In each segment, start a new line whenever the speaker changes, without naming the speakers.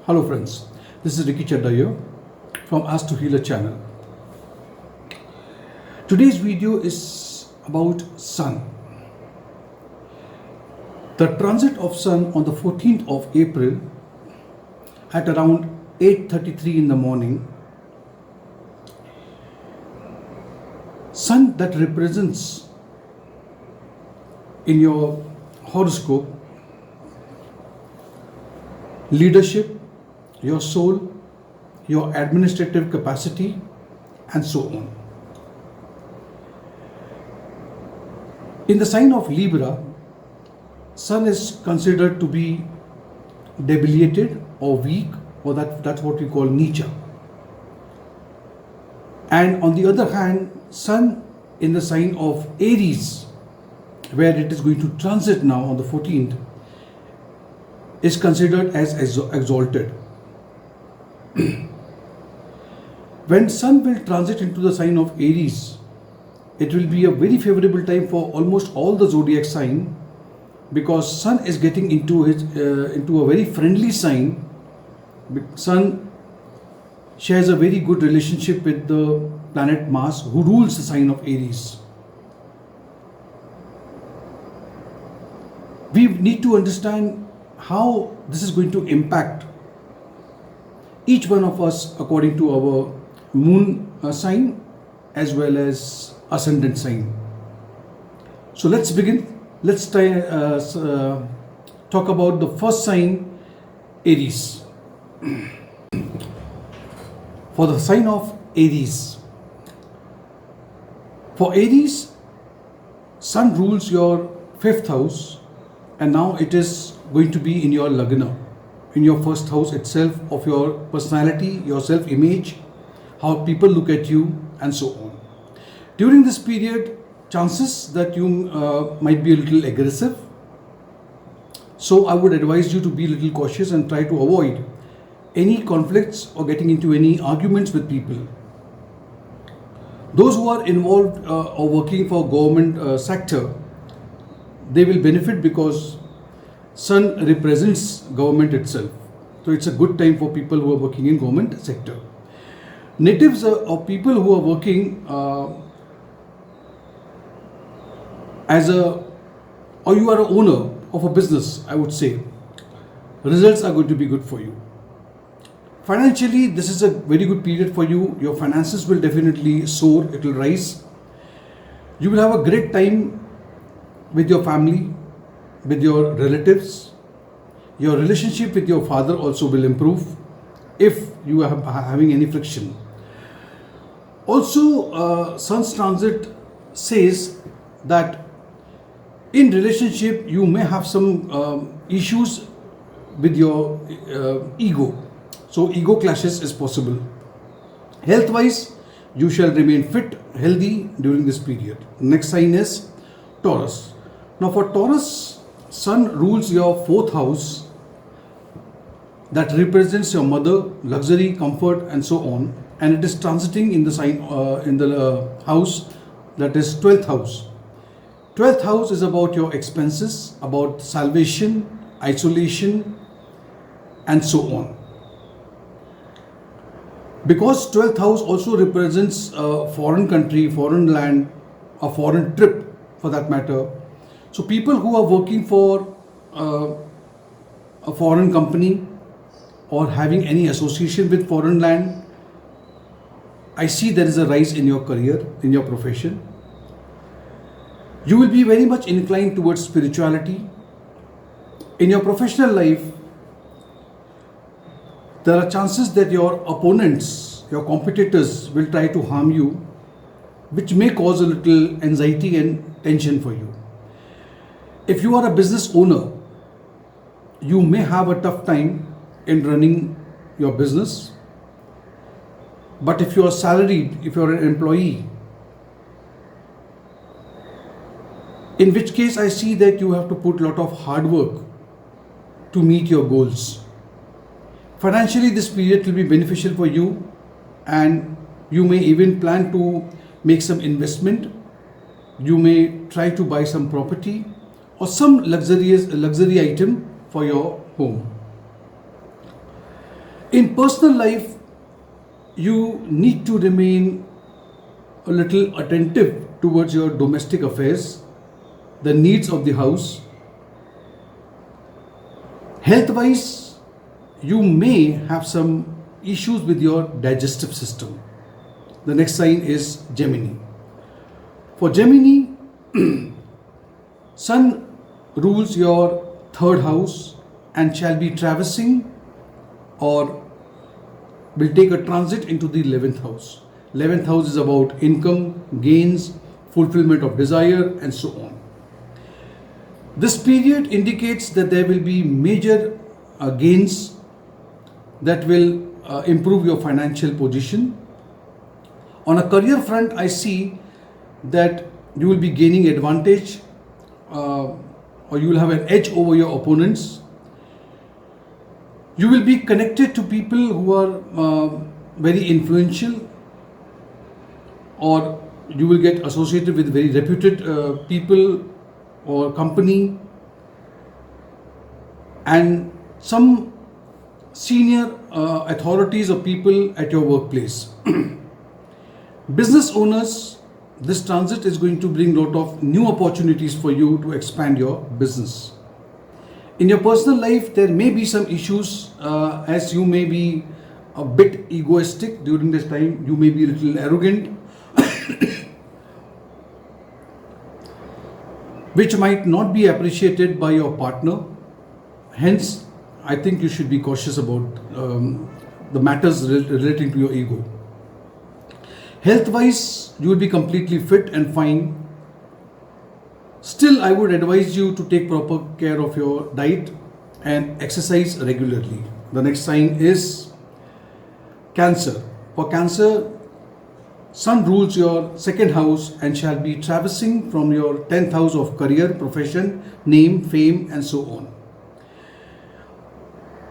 Hello friends, this is Chadha here from Astro Healer channel. Today's video is about Sun. The transit of Sun on the 14th of April at around 8:33 in the morning. Sun that represents in your horoscope leadership, your soul, your administrative capacity, and so on. In the sign of Libra, Sun is considered to be debilitated or weak, or that's what we call Nicha. And on the other hand, Sun in the sign of Aries, where it is going to transit now on the 14th, is considered as exalted. When Sun will transit into the sign of Aries, it will be a very favorable time for almost all the zodiac sign, because Sun is getting into a very friendly sign. Sun shares a very good relationship with the planet Mars, who rules the sign of Aries. We need to understand how this is going to impact each one of us according to our moon sign as well as ascendant sign. So let's begin. Let's talk about the first sign, Aries. For the sign of Aries. For Aries, Sun rules your 5th house, and now it is going to be in your Lagna, in your first house itself, of your personality, your self-image, how people look at you, and so on. During this period, chances that you might be a little aggressive. So I would advise you to be a little cautious and try to avoid any conflicts or getting into any arguments with people. Those who are involved or working for government sector, they will benefit because Sun represents government itself. So it's a good time for people who are working in government sector. Natives or people who are working or you are an owner of a business, I would say, results are going to be good for you. Financially, this is a very good period for you. Your finances will definitely soar, it will rise. You will have a great time with your family, with your relatives. Your relationship with your father also will improve if you are having any friction. Also, Sun's transit says that in relationship you may have some issues with your ego. So ego clashes is possible. Health wise, you shall remain fit, healthy during this period. Next sign is Taurus. Now for Taurus, Sun rules your 4th house, that represents your mother, luxury, comfort, and so on, and it is transiting in the sign in the house that is 12th house. 12th house is about your expenses, about salvation, isolation, and so on. Because 12th house also represents a foreign country, foreign land, a foreign trip for that matter. So people who are working for a foreign company or having any association with foreign land, I see there is a rise in your career, in your profession. You will be very much inclined towards spirituality. In your professional life, there are chances that your opponents, your competitors will try to harm you, which may cause a little anxiety and tension for you. If you are a business owner, you may have a tough time in running your business. But if you are salaried, if you are an employee, in which case I see that you have to put a lot of hard work to meet your goals. Financially, this period will be beneficial for you, and you may even plan to make some investment. You may try to buy some property or some luxury item for your home. In personal life, you need to remain a little attentive towards your domestic affairs, the needs of the house. Health wise, you may have some issues with your digestive system. The next sign is Gemini. For Gemini, Sun rules your third house and shall be traversing or will take a transit into the 11th house. 11th house is about income, gains, fulfillment of desire, and so on. This period indicates that there will be major gains that will improve your financial position. On a career front, I see that you will be gaining advantage or you will have an edge over your opponents. You will be connected to people who are very influential, or you will get associated with very reputed people or company, and some senior authorities or people at your workplace. Business owners, this transit is going to bring a lot of new opportunities for you to expand your business. In your personal life, there may be some issues as you may be a bit egoistic during this time. You may be a little arrogant, which might not be appreciated by your partner. Hence, I think you should be cautious about the matters relating to your ego. Health-wise, you will be completely fit and fine. Still, I would advise you to take proper care of your diet and exercise regularly. The next sign is Cancer. For Cancer, Sun rules your second house and shall be traversing from your 10th house of career, profession, name, fame, and so on.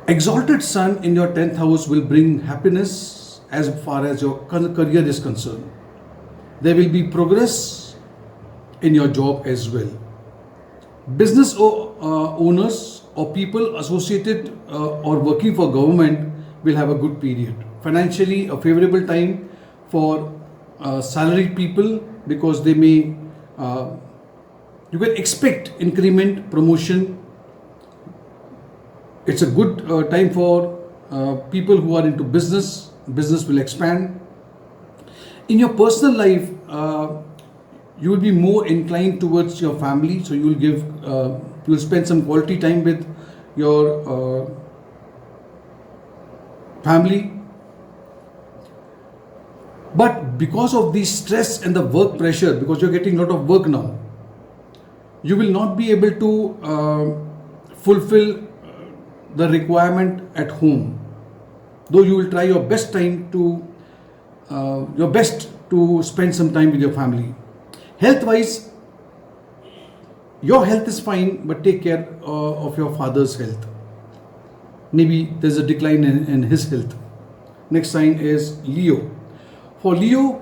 Exalted Sun in your 10th house will bring happiness as far as your career is concerned. There will be progress in your job as well. Business owners or people associated or working for government will have a good period. Financially, a favorable time for salaried people, because they may you can expect increment, promotion. It's a good time for people who are into business. Business will expand. In your personal life, you will be more inclined towards your family, so you will spend some quality time with your family. But because of the stress and the work pressure, because you're getting a lot of work now, you will not be able to fulfill the requirement at home. Though you will try your best to spend some time with your family. Health-wise, your health is fine, but take care of your father's health. Maybe there's a decline in his health. Next sign is Leo. For Leo,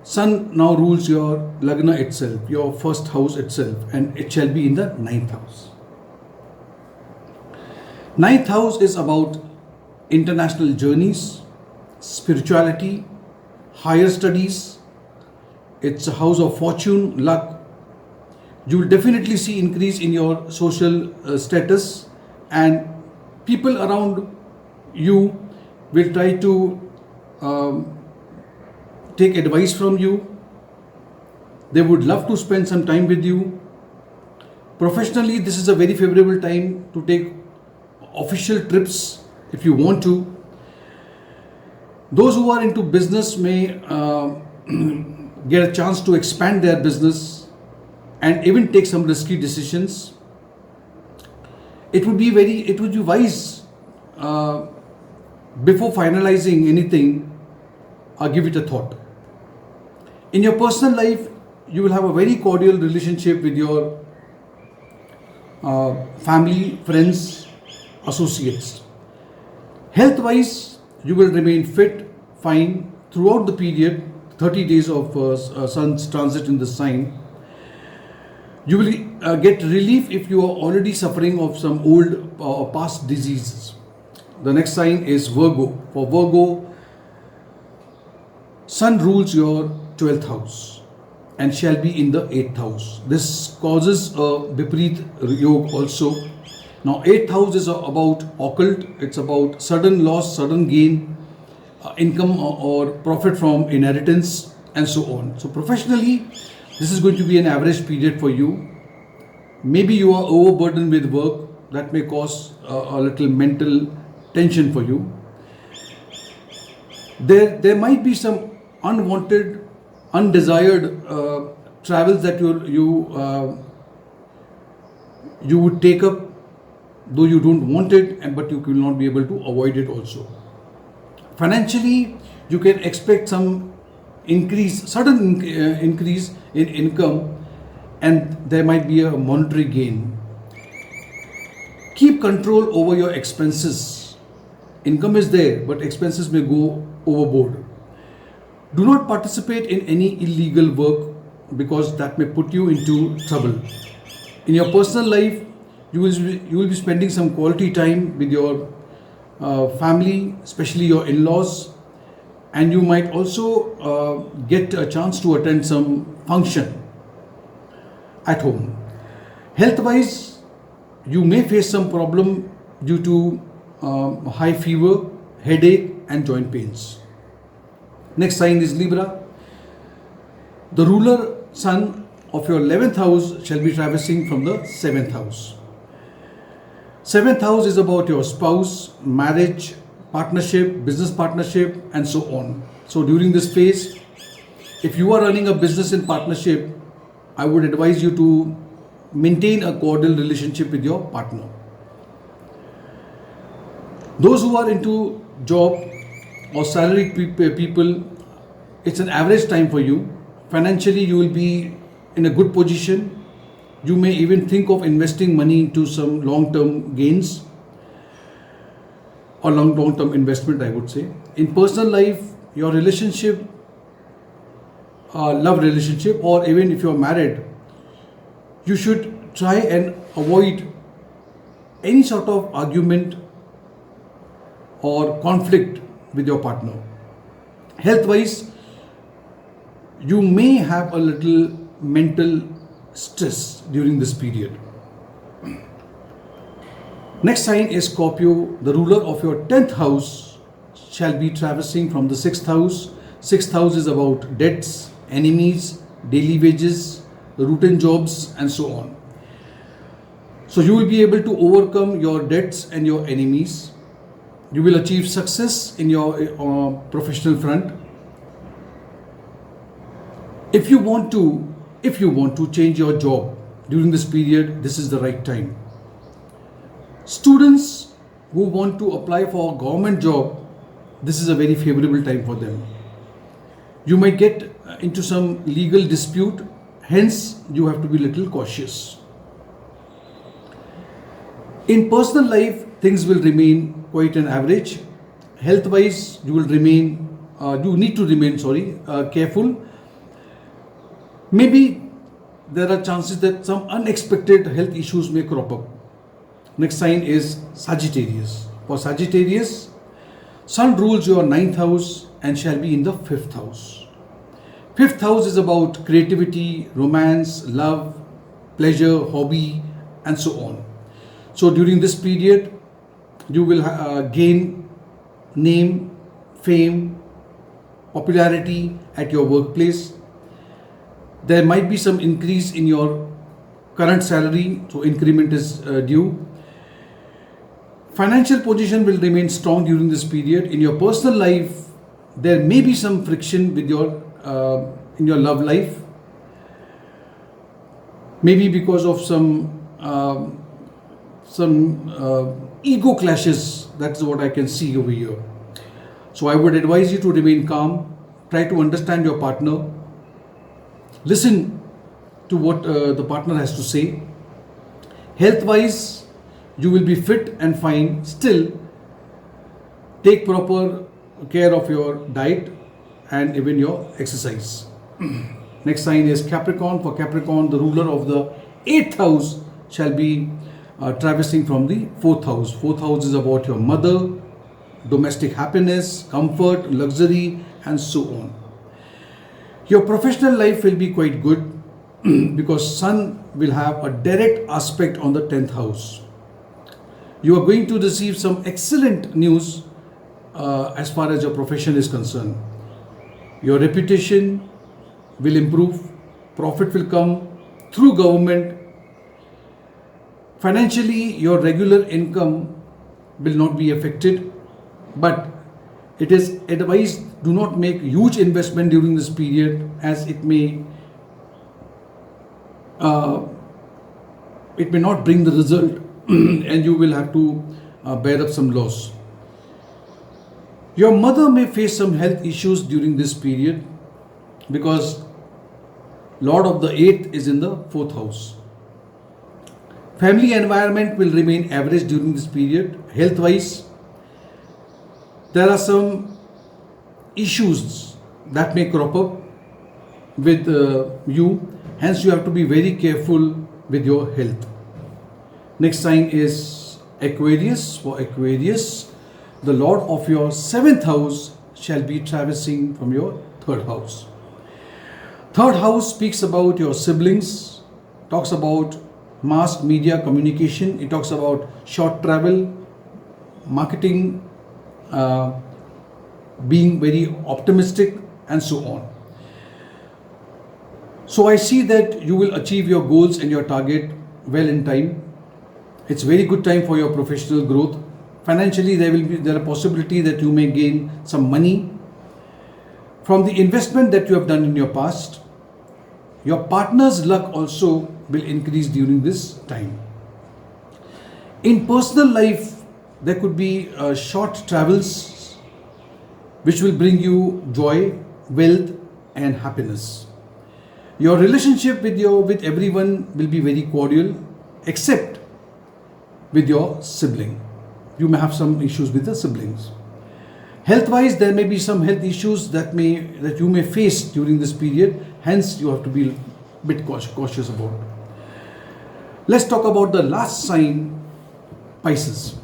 Sun now rules your Lagna itself, your first house itself, and it shall be in the 9th house. 9th house is about international journeys, spirituality, higher studies. It's a house of fortune, luck. You will definitely see increase in your social status, and people around you will try to take advice from you. They would love to spend some time with you. Professionally, this is a very favorable time to take official trips if you want to. Those who are into business may get a chance to expand their business and even take some risky decisions. It would be wise before finalizing anything, give it a thought. In your personal life, you will have a very cordial relationship with your family, friends, associates. Health-wise, you will remain fit, fine throughout the period, 30 days of Sun's transit in the sign. You will get relief if you are already suffering of some old or past diseases. The next sign is Virgo. For Virgo, Sun rules your 12th house and shall be in the 8th house. This causes a Viparit Yog also. Now 8th house is about occult, it's about sudden loss, sudden gain, income or profit from inheritance and so on. So professionally, this is going to be an average period for you. Maybe you are overburdened with work, that may cause a little mental tension for you. There might be some unwanted, undesired travels that you would take up, though you don't want it, but you will not be able to avoid it also. Financially, you can expect some sudden increase in income, and there might be a monetary gain. Keep control over your expenses. Income is there, but expenses may go overboard. Do not participate in any illegal work because that may put you into trouble. In your personal life, you will be spending some quality time with your family, especially your in-laws, and you might also get a chance to attend some function at home. Health-wise, you may face some problem due to high fever, headache and joint pains. Next sign is Libra. The ruler sun of your 11th house shall be traversing from the 7th house. 7th house is about your spouse, marriage, partnership, business partnership and so on. So during this phase, if you are running a business in partnership, I would advise you to maintain a cordial relationship with your partner. Those who are into job or salaried people, it's an average time for you. Financially, you will be in a good position. You may even think of investing money into some long-term gains or long-term investment, I would say. In personal life, your relationship, love relationship, or even if you're married, you should try and avoid any sort of argument or conflict with your partner. Health-wise, you may have a little mental stress during this period. Next sign is Scorpio. The ruler of your 10th house shall be traversing from the 6th house. 6th house is about debts, enemies, daily wages, routine jobs and so on. So you will be able to overcome your debts and your enemies. You will achieve success in your professional front. If you want to change your job during this period, this is the right time. Students who want to apply for a government job, this is a very favorable time for them. You might get into some legal dispute, hence you have to be a little cautious. In personal life, things will remain quite an average. Health-wise, you need to remain careful. Maybe there are chances that some unexpected health issues may crop up. Next sign is Sagittarius. For Sagittarius, Sun rules your 9th house and shall be in the 5th house. 5th house is about creativity, romance, love, pleasure, hobby and so on. So during this period, you will gain name, fame, popularity at your workplace. There might be some increase in your current salary, so increment is due. Financial position will remain strong during this period. In your personal life, there may be some friction with in your love life. Maybe because of some ego clashes. That's what I can see over here. So I would advise you to remain calm. Try to understand your partner. Listen to what the partner has to say. Health-wise, you will be fit and fine. Still, take proper care of your diet and even your exercise. Next sign is Capricorn. For Capricorn, the ruler of the 8th house shall be traversing from the 4th house. 4th house is about your mother, domestic happiness, comfort, luxury, and so on. Your professional life will be quite good because Sun will have a direct aspect on the 10th house. You are going to receive some excellent news as far as your profession is concerned. Your reputation will improve, profit will come through government. Financially, your regular income will not be affected, but it is advised do not make huge investment during this period, as it may not bring the result and you will have to bear up some loss. Your mother may face some health issues during this period because Lord of the 8th is in the 4th house. Family environment will remain average during this period. Health wise, there are some issues that may crop up with you, hence you have to be very careful with your health. Next sign is Aquarius. For Aquarius, the Lord of your 7th house shall be traversing from your 3rd house. 3rd house speaks about your siblings, talks about mass media communication, it talks about short travel, marketing, being very optimistic, and so on. So I see that you will achieve your goals and your target well in time. It's very good time for your professional growth. Financially, there are possibility that you may gain some money from the investment that you have done in your past. Your partner's luck also will increase during this time. In personal life, there could be short travels which will bring you joy, wealth, and happiness. Your relationship with everyone will be very cordial, except with your sibling. You may have some issues with the siblings. Health-wise, there may be some health issues that you may face during this period. Hence, you have to be a bit cautious about. Let's talk about the last sign, Pisces.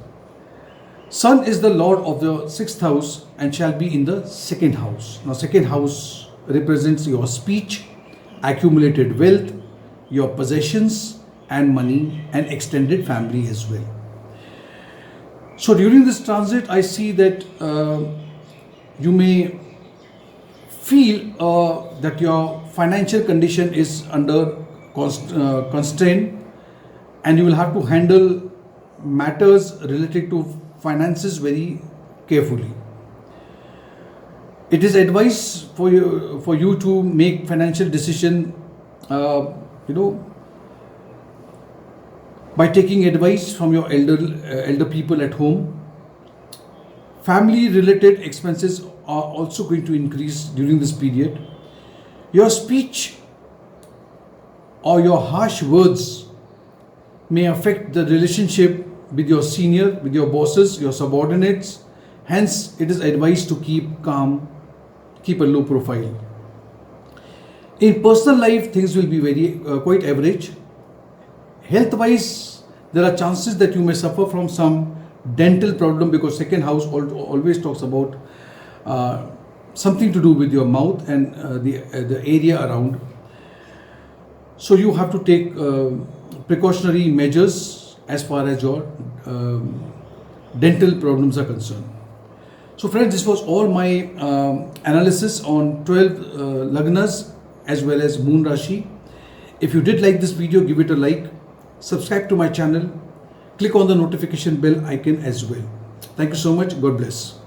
Sun is the Lord of the 6th house and shall be in the 2nd house. Now, 2nd house represents your speech, accumulated wealth, your possessions and money, and extended family as well. So during this transit, I see that you may feel that your financial condition is under constraint, and you will have to handle matters related to finances very carefully. It is advised for you to make financial decision, by taking advice from your elder people at home. Family related expenses are also going to increase during this period. Your speech or your harsh words may affect the relationship with your senior, with your bosses, your subordinates. Hence, it is advised to keep calm, keep a low profile. In personal life, things will be quite average. Health-wise, there are chances that you may suffer from some dental problem, because 2nd house always talks about something to do with your mouth and the area around. So you have to take precautionary measures as far as your dental problems are concerned. So friends, this was all my analysis on 12 Lagnas as well as Moon Rashi. If you did like this video, give it a like, subscribe to my channel, click on the notification bell icon as well. Thank you so much. God bless.